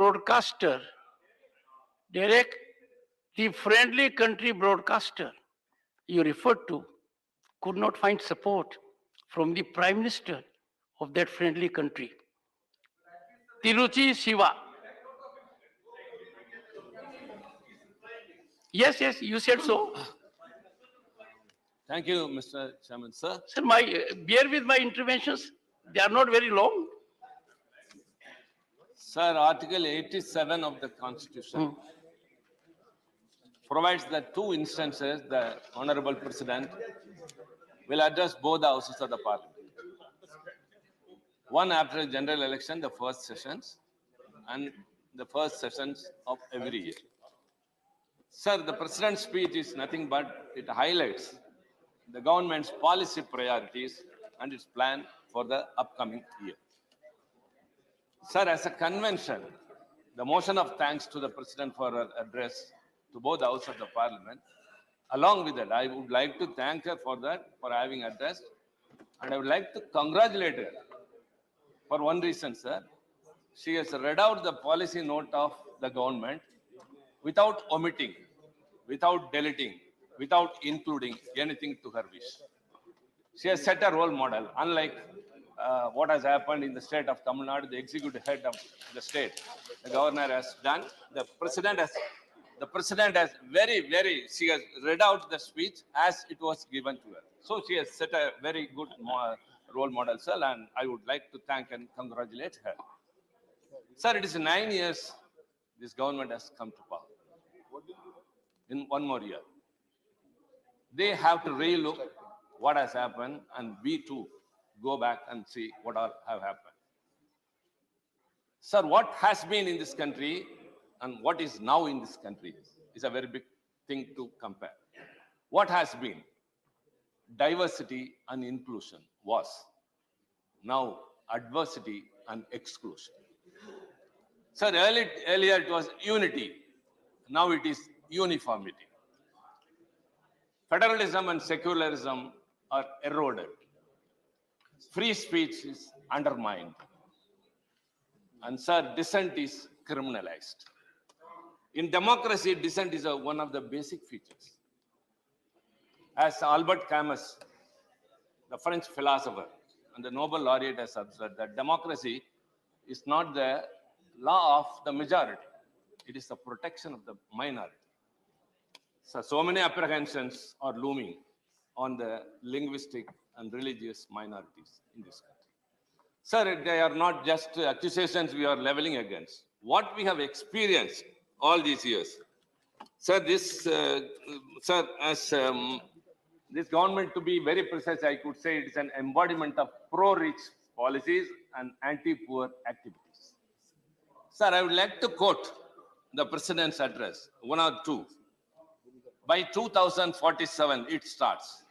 broadcaster, Derek, the friendly country broadcaster you referred to, could not find support from the Prime Minister of that friendly country, Tiruchi Siva. Yes, yes, you said so. Thank you, Mr. Chairman, sir. Sir, bear with my interventions. They are not very long. Sir, Article 87 of the Constitution provides that two instances the Honorable President will address both the houses of the Parliament. One after a general election, the first sessions, and the first sessions of every year. Sir, the President's speech is nothing but it highlights the government's policy priorities and its plan for the upcoming year. Sir, as a convention, the motion of thanks to the President for her address to both the Houses of the Parliament. Along with that, I would like to thank her for that, for having addressed, and I would like to congratulate her for one reason, sir. She has read out the policy note of the government without omitting, without deleting, without including anything to her wish. She has set a role model, unlike what has happened in the state of Tamil Nadu, the executive head of the state. The governor has done, the president has she has read out the speech as it was given to her. So she has set a very good role model, sir, and I would like to thank and congratulate her. Sir, it is 9 years this government has come to power. In one more year, they have to relook what has happened, and we too go back and see what all have happened. Sir, what has been in this country and what is now in this country is a very big thing to compare. What has been? Diversity and inclusion was. Now, adversity and exclusion. Sir, earlier it was unity. Now it is uniformity. Federalism and secularism are eroded. Free speech is undermined. And sir, dissent is criminalized. In democracy, dissent is one of the basic features. As Albert Camus, the French philosopher and the Nobel laureate, has observed that democracy is not the law of the majority. It is the protection of the minority. So many apprehensions are looming on the linguistic and religious minorities in this country. Sir, they are not just accusations we are leveling against. What we have experienced all these years. Sir, this government, to be very precise, I could say it is an embodiment of pro-rich policies and anti-poor activities. Sir, I would like to quote the President's address, one or two. By 2047, it starts.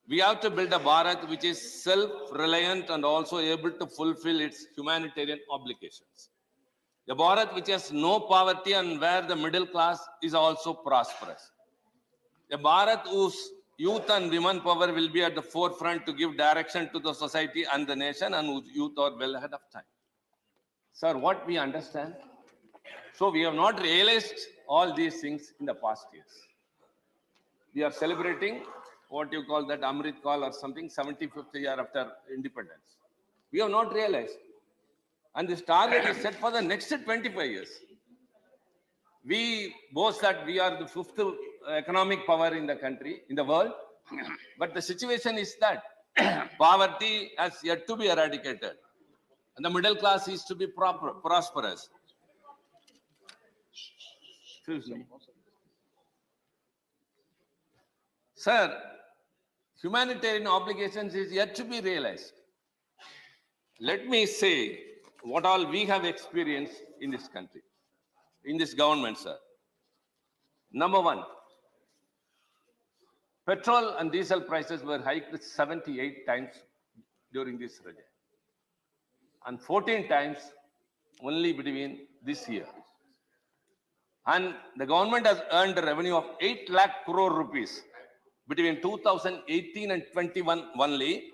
We have to build a Bharat which is self-reliant and also able to fulfill its humanitarian obligations. A Bharat which has no poverty and where the middle class is also prosperous. A Bharat whose youth and women power will be at the forefront to give direction to the society and the nation, and whose youth are well ahead of time. Sir, what we understand? So we have not realized all these things in the past years. We are celebrating what you call that Amrit Kaal or something, 75th year after independence. We have not realized. And this target is set for the next 25 years. We boast that we are the 5th economic power in the country, in the world. But the situation is that poverty has yet to be eradicated. And the middle class is to be prosperous. Excuse me. Sir, humanitarian obligations is yet to be realized. Let me say what all we have experienced in this country, in this government, sir. Number one, petrol and diesel prices were hiked 78 times during this regime, and 14 times only between this year. And the government has earned a revenue of 8 lakh crore rupees between 2018 and 21 only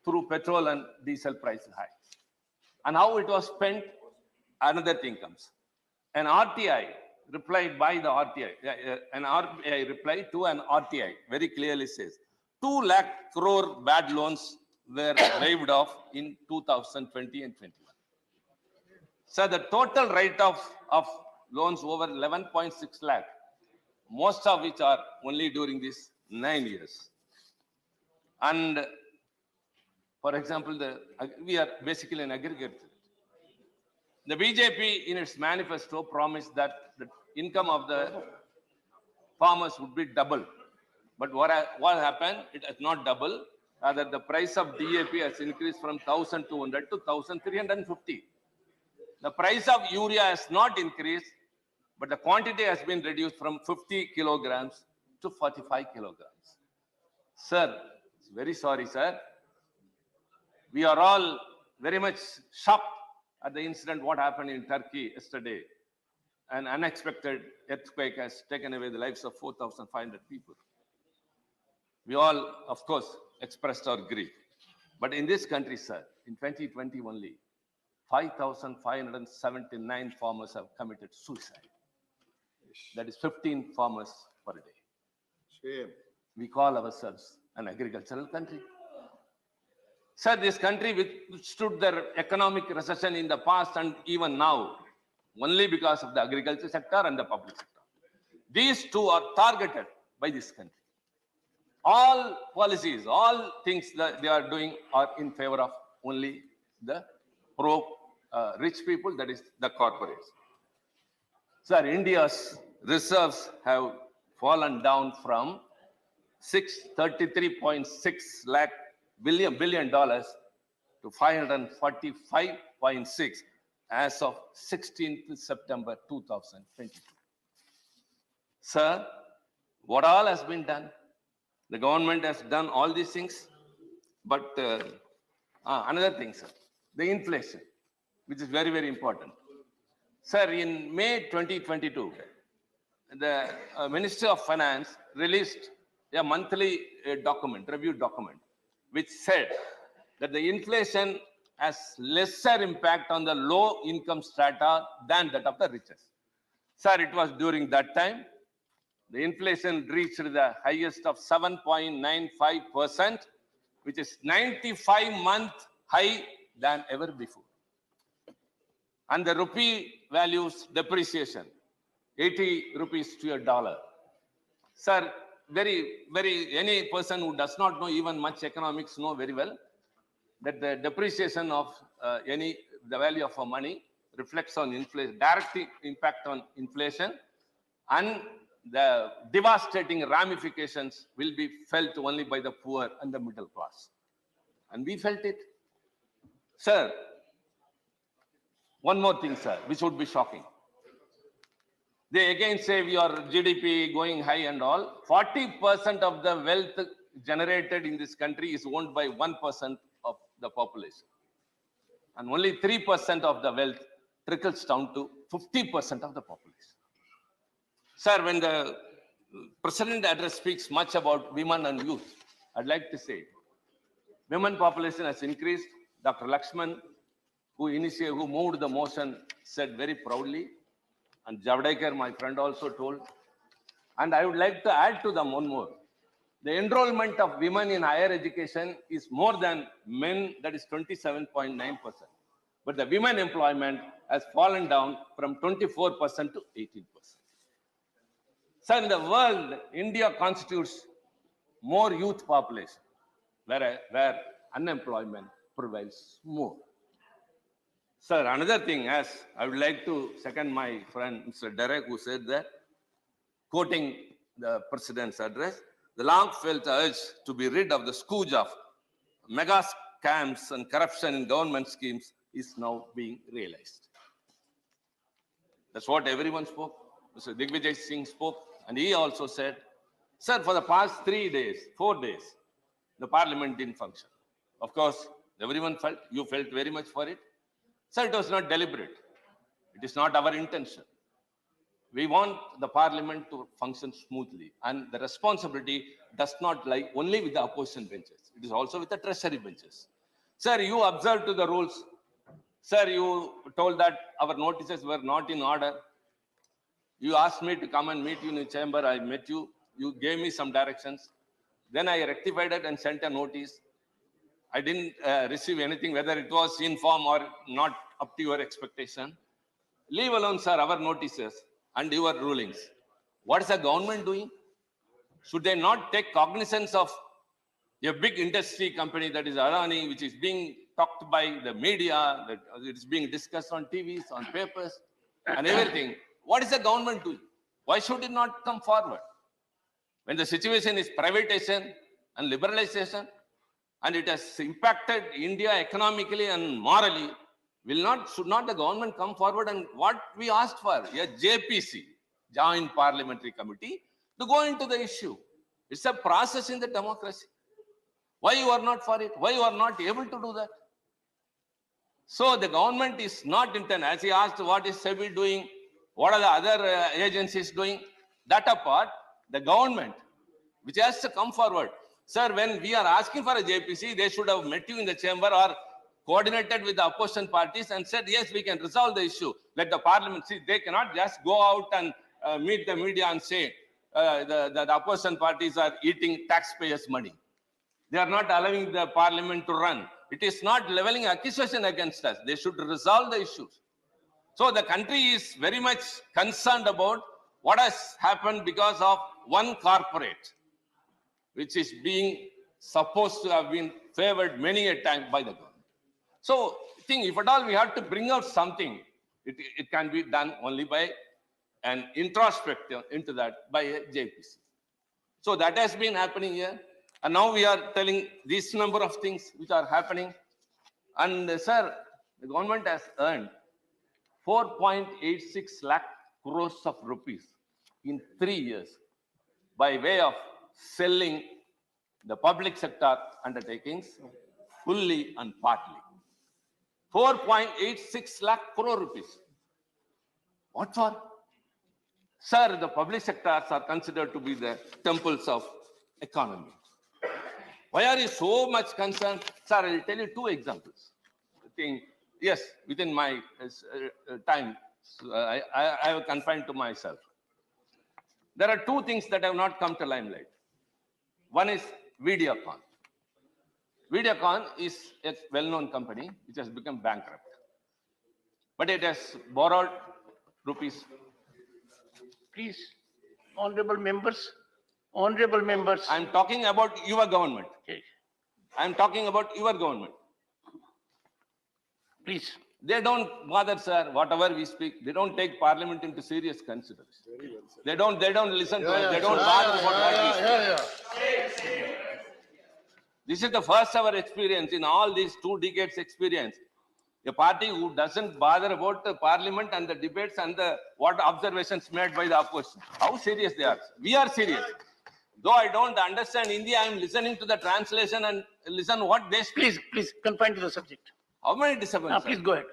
through petrol and diesel price hikes. And how it was spent? another thing comes. An RTI replied by the RTI, an RBI replied to an RTI very clearly says 2 lakh crore bad loans were waived off in 2020 and 21. So the total write-off of loans over 11.6 lakh, most of which are only during these 9 years. And for example, we are basically an aggregate. The BJP in its manifesto promised that the income of the farmers would be double. But what happened? It has not doubled. Rather, the price of DAP has increased from 1,200 to 1,350. The price of urea has not increased, but the quantity has been reduced from 50 kilograms to 45 kilograms. Sir, very sorry, sir. We are all very much shocked at the incident what happened in Turkey yesterday. An unexpected earthquake has taken away the lives of 4,500 people. We all, of course, expressed our grief. But in this country, sir, in 2020 only, 5,579 farmers have committed suicide. That is 15 farmers per day. Shame. We call ourselves an agricultural country. Sir, this country withstood their economic recession in the past and even now, only because of the agriculture sector and the public sector. These two are targeted by this country. All policies, all things that they are doing are in favor of only the rich people, that is the corporates. Sir, India's reserves have fallen down from $633.6 billion to 545.6 as of 16th September 2022. Sir, what all has been done? The government has done all these things, but another thing, sir, the inflation, which is very, very important. Sir, in May 2022, the Ministry of Finance released a monthly review document, which said that the inflation has lesser impact on the low income strata than that of the richest. Sir, it was during that time, the inflation reached the highest of 7.95%, which is 95-month high than ever before. And the rupee values depreciation, 80 rupees to a dollar. Sir, any person who does not know even much economics know very well that the depreciation of the value of money reflects on inflation, direct impact on inflation, and the devastating ramifications will be felt only by the poor and the middle class. And we felt it. Sir, one more thing, sir, which would be shocking. They again say your GDP going high and all. 40% of the wealth generated in this country is owned by 1% of the population. And only 3% of the wealth trickles down to 50% of the population. Sir, when the President address speaks much about women and youth, I'd like to say, women population has increased. Dr. Lakshman, who moved the motion, said very proudly, and Javadekar, my friend, also told. And I would like to add to them one more. The enrollment of women in higher education is more than men, that is 27.9%. But the women employment has fallen down from 24% to 18%. So in the world, India constitutes more youth population, where unemployment prevails more. Sir, another thing, as I would like to second my friend Mr. Derek, who said that, quoting the President's address, the long-felt urge to be rid of the scourge of mega scams and corruption in government schemes is now being realized. That's what everyone spoke. Mr. Digvijay Singh spoke, and he also said, sir, for the past 4 days, the parliament didn't function. Of course, everyone felt, you felt very much for it. Sir, it was not deliberate. It is not our intention. We want the parliament to function smoothly, and the responsibility does not lie only with the opposition benches. It is also with the treasury benches. Sir, you observe to the rules. Sir, you told that our notices were not in order. You asked me to come and meet you in the chamber. I met you. You gave me some directions. Then I rectified it and sent a notice. I didn't receive anything, whether it was in form or not up to your expectation. Leave alone, sir, our notices and your rulings. What is the government doing? Should they not take cognizance of a big industry company that is Adani, which is being talked by the media, that it is being discussed on TVs, on papers, and everything? What is the government doing? Why should it not come forward? When the situation is privatization and liberalization, and it has impacted India economically and morally, should not the government come forward and what we asked for, a JPC, Joint Parliamentary Committee, to go into the issue. It's a process in the democracy. Why you are not for it? Why you are not able to do that? So the government is not intent. As he asked, what is SEBI doing? What are the other agencies doing? That apart, the government, which has to come forward. Sir, when we are asking for a JPC, they should have met you in the chamber or coordinated with the opposition parties and said, yes, we can resolve the issue. Let the parliament see. They cannot just go out and meet the media and say the opposition parties are eating taxpayers' money. They are not allowing the parliament to run. It is not leveling accusation against us. They should resolve the issues. So the country is very much concerned about what has happened because of one corporate, which is being supposed to have been favored many a time by the government. So I think if at all we have to bring out something, it can be done only by an introspective into that by a JPC. So that has been happening here. And now we are telling this number of things which are happening. And sir, the government has earned 4.86 lakh crores of rupees in 3 years by way of selling the public sector undertakings fully and partly. 4.86 lakh crore rupees. What for? Sir, the public sectors are considered to be the temples of economy. Why are you so much concerned? Sir, I will tell you 2 examples. I think, yes, within my time, I have confined to myself. There are 2 things that have not come to limelight. One is Videocon. Videocon is a well-known company which has become bankrupt. But it has borrowed rupees. Please, honorable members, I'm talking about your government. Okay. I'm talking about your government. Please. They don't bother, sir, whatever we speak. They don't take parliament into serious consideration. They don't listen to us. They don't bother what we speak. This is the first ever experience in all these 2 decades experience. A party who doesn't bother about the parliament and the debates and the what observations made by the opposition. How serious they are. We are serious. Though I don't understand Hindi, I am listening to the translation and listen what they speak. Please, confine to the subject. How many disturbances? Please go ahead.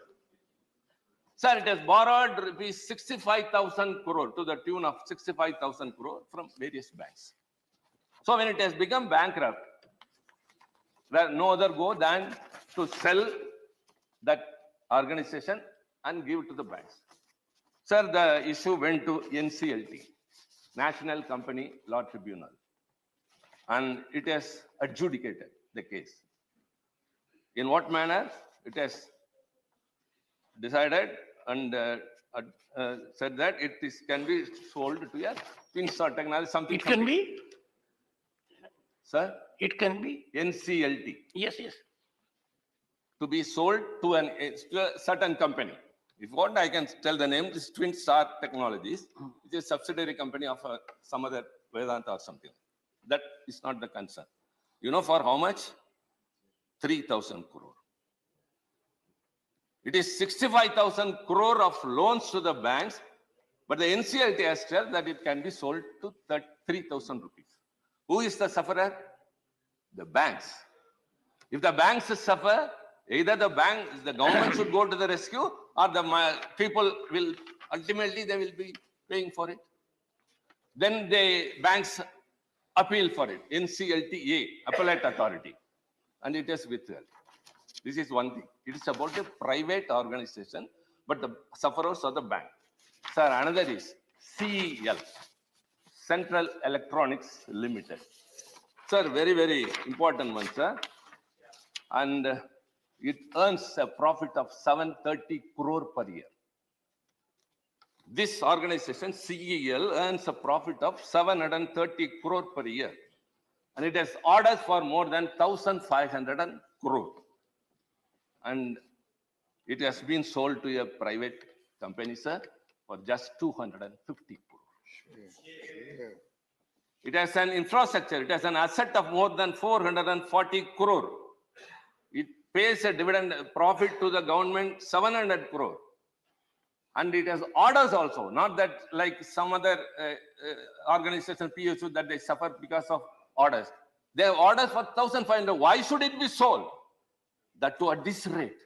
Sir, it has borrowed rupees 65,000 crore to the tune of 65,000 crore from various banks. So when it has become bankrupt, there no other go than to sell that organization and give it to the banks. Sir, the issue went to NCLT, National Company Law Tribunal, and it has adjudicated the case. In what manner? It has decided and said that can be sold to a Pinsor technology, something. It can be? Sir? It can be? NCLT. Yes. To be sold to a certain company. If you want, I can tell the name. This is Twin Star Technologies, which is a subsidiary company of some other Vedanta or something. That is not the concern. You know for how much? 3,000 crore. It is 65,000 crore of loans to the banks, but the NCLT has said that it can be sold to that 3,000 rupees. Who is the sufferer? The banks. If the banks suffer, either the government should go to the rescue, or the people will ultimately they will be paying for it. Then the banks appeal for it. NCLTA, Appellate Authority, and it is withheld. This is one thing. It is about a private organization, but the sufferers are the bank. Sir, another is CEL, Central Electronics Limited. Sir, very, very important one, sir. And it earns a profit of 730 crore per year. This organization, CEL, earns a profit of 730 crore per year. And it has orders for more than 1,500 crore. And it has been sold to a private company, sir, for just 250 crore. It has an infrastructure, it has an asset of more than 440 crore. It pays a dividend profit to the government 700 crore. And it has orders also, not that like some other organization, PSU, that they suffer because of orders. They have orders for 1,500. Why should it be sold? That too at this rate.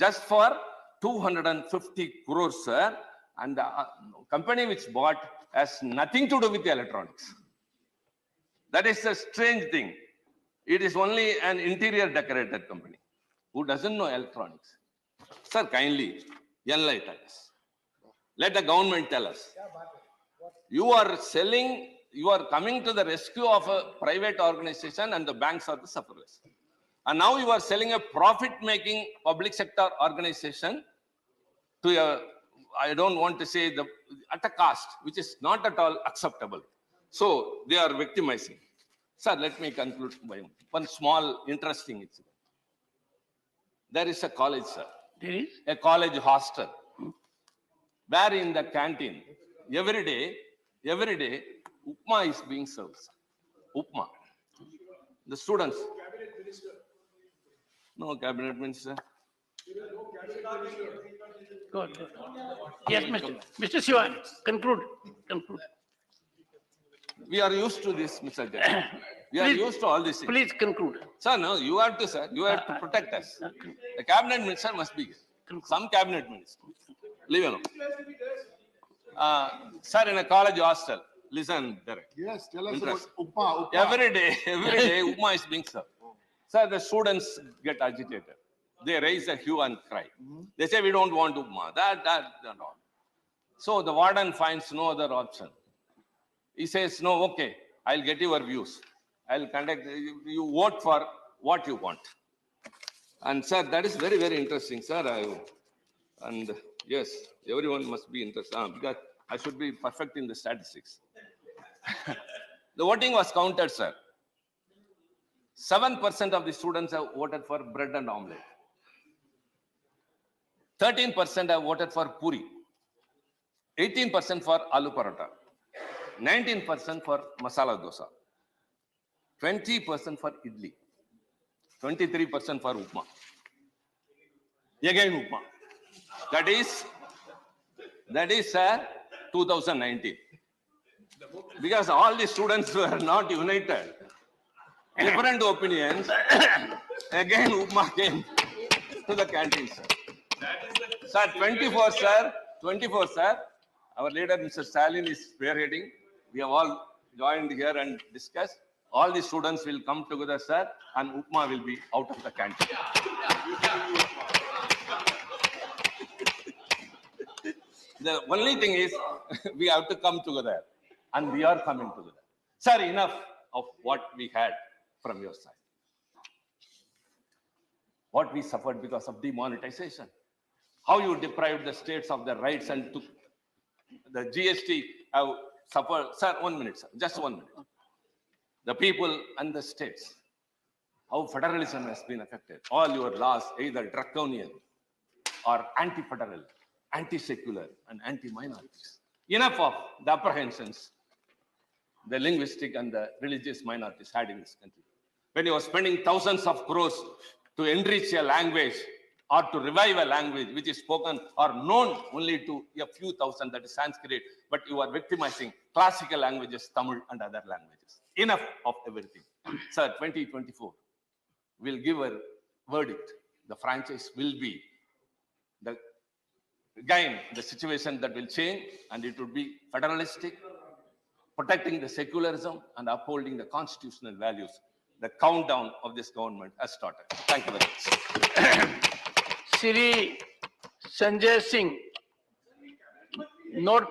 Just for 250 crores, sir. And the company which bought has nothing to do with the electronics. That is a strange thing. It is only an interior decorator company who doesn't know electronics. Sir, kindly enlighten us. Let the government tell us. You are selling, you are coming to the rescue of a private organization and the banks are the sufferers. And now you are selling a profit-making public sector organization to a, I don't want to say at a cost, which is not at all acceptable. So they are victimizing. Sir, let me conclude by one small interesting incident. There is a college, sir. There is? A college hostel, where in the canteen, every day, upma is being served. Upma. The students. No cabinet minister. Good. Yes, Mr. Siva, conclude. We are used to this, Mr. Judge. We are used to all these things. Please conclude. Sir, no, you have to, sir. You have to protect us. The cabinet minister must be some cabinet minister. Leave alone. Sir, in a college hostel, listen, Derek. Yes, tell us Interest. about Upma. Every day, upma is being served. Sir, the students get agitated. They raise a hue and cry. They say, we don't want upma. That, all. So the warden finds no other option. He says, no, okay, I'll get your views. I'll conduct, you vote for what you want. And sir, that is very, very interesting, sir. And yes, everyone must be interested because I should be perfect in the statistics. The voting was counted, sir. 7% of the students have voted for bread and omelette. 13% have voted for puri. 18% for aloo paratha. 19% for masala dosa. 20% for idli. 23% for upma. Again upma. That is 2019. Because all the students were not united. Different opinions. Again upma came to the canteen, sir. Sir, 24, sir. 24, sir. Our leader, Mr. Stalin, is spearheading. We have all joined here and discussed. All the students will come together, sir, and upma will be out of the canteen. The only thing is, we have to come together, and we are coming together. Sir, enough of what we had from your side. What we suffered because of demonetization. How you deprived the states of their rights and took the GST have suffered. Sir, 1 minute, sir. Just 1 minute. The people and the states. How federalism has been affected. All your laws, either draconian or anti-federal, anti-secular, and anti-minorities. Enough of the apprehensions the linguistic and the religious minorities had in this country. When you are spending thousands of crores to enrich a language or to revive a language which is spoken or known only to a few thousand, that is Sanskrit, but you are victimizing classical languages, Tamil and other languages. Enough of everything. Sir, 2024 will give a verdict. The franchise will be the situation that will change, and it will be federalistic, protecting the secularism and upholding the constitutional values. The countdown of this government has started. Thank you very much. Sri Sanjay Singh, not